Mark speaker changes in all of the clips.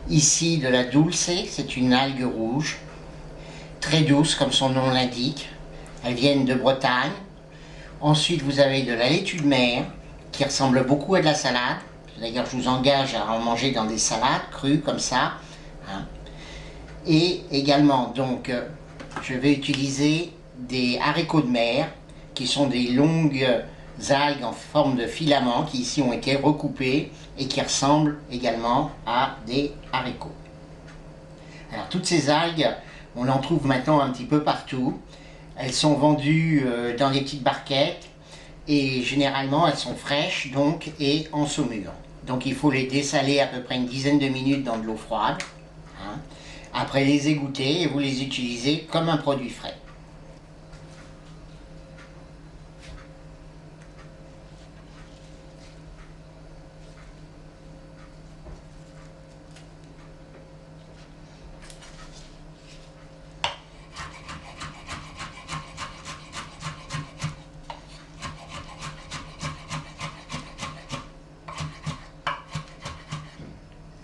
Speaker 1: Ici de la dulce, c'est une algue rouge, très douce comme son nom l'indique. Elles viennent de Bretagne. Ensuite vous avez de la laitue de mer qui ressemble beaucoup à de la salade. D'ailleurs je vous engage à en manger dans des salades crues comme ça. Hein. Et également donc je vais utiliser des haricots de mer qui sont des longues algues en forme de filament qui ici ont été recoupées et qui ressemblent également à des haricots. Alors toutes ces algues, on en trouve maintenant un petit peu partout. Elles sont vendues dans des petites barquettes et généralement elles sont fraîches donc et en saumure. Donc il faut les dessaler à peu près une dizaine de minutes dans de l'eau froide. Hein. Après les égoutter et vous les utilisez comme un produit frais.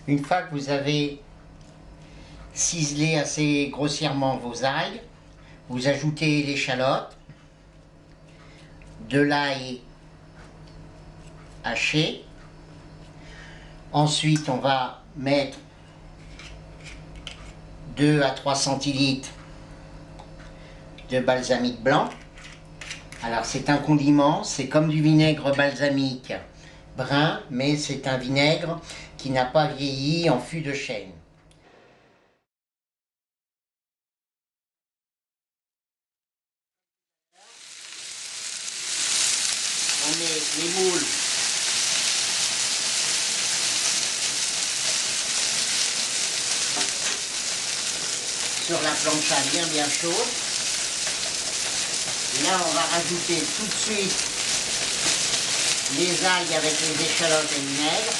Speaker 1: Une fois que vous avez ciselé assez grossièrement vos algues, vous ajoutez l'échalote, de l'ail haché. Ensuite, on va mettre 2 à 3 centilitres de balsamique blanc. Alors c'est un condiment, c'est comme du vinaigre balsamique brun, mais c'est un vinaigre qui n'a pas vieilli en fût de chêne. On met les moules sur la plancha bien chaude. Et là on va rajouter tout de suite les algues avec les échalotes et le vinaigre.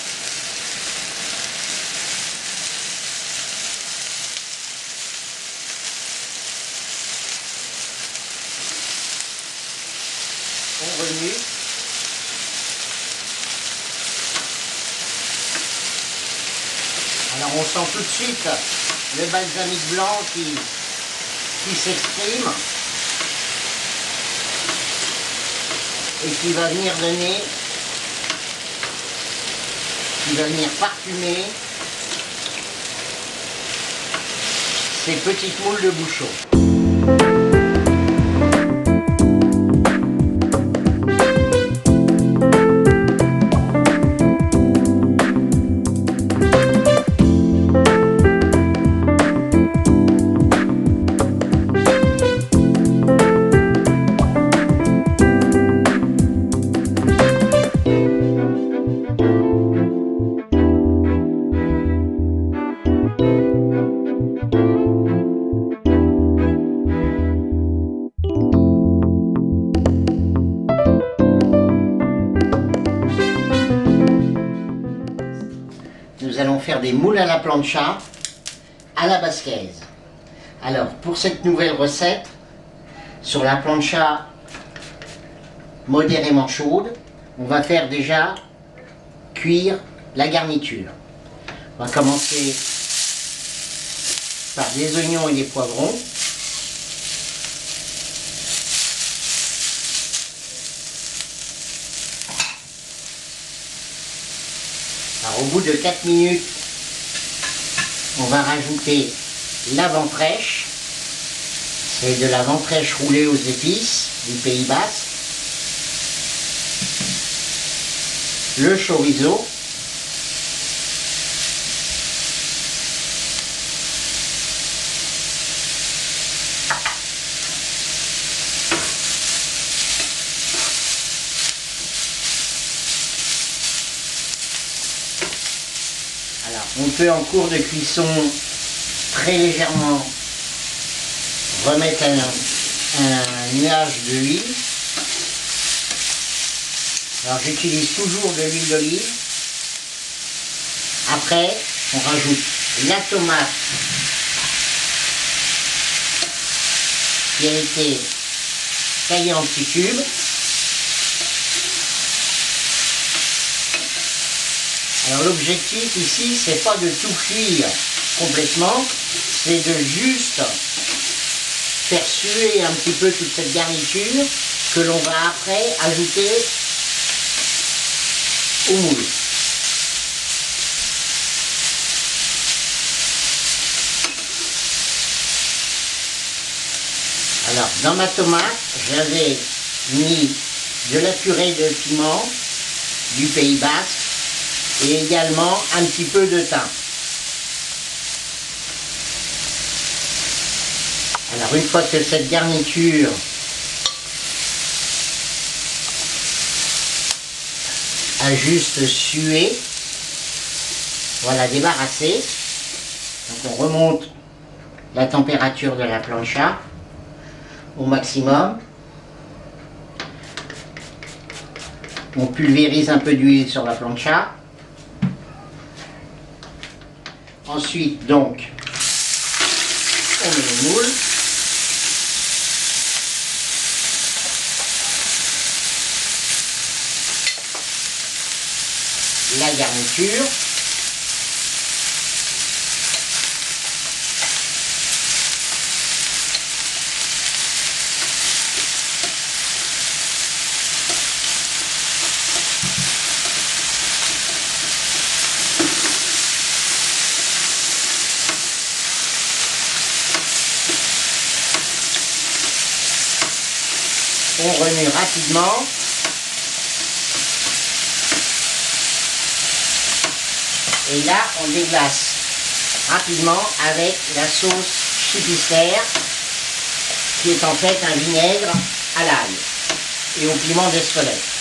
Speaker 1: On remue. Alors on sent tout de suite le balsamique blanc qui s'exprime et qui va venir parfumer ces petites moules de bouchon. Nous allons faire des moules à la plancha à la basquaise. Alors pour cette nouvelle recette, sur la plancha modérément chaude, on va faire déjà cuire la garniture. On va commencer par des oignons et des poivrons. Alors, au bout de 4 minutes, on va rajouter la vent-fraîche. C'est de la vent-fraîche roulée aux épices du Pays Basque. Le chorizo. Alors, on peut en cours de cuisson très légèrement remettre un nuage de huile. Alors j'utilise toujours de l'huile d'olive. Après, on rajoute la tomate qui a été taillée en petits cubes. Alors l'objectif ici, c'est pas de tout cuire complètement, c'est de juste faire suer un petit peu toute cette garniture que l'on va après ajouter au moule. Alors dans ma tomate, j'avais mis de la purée de piment du Pays Basque et également un petit peu de thym. Alors une fois que cette garniture a juste sué, voilà, débarrassé. Donc on remonte la température de la plancha au maximum. On pulvérise un peu d'huile sur la plancha. Ensuite, donc, on met le moule. La garniture. On remue rapidement. Et là, on déglace rapidement avec la sauce Chipister, qui est en fait un vinaigre à l'ail et au piment d'Espelette.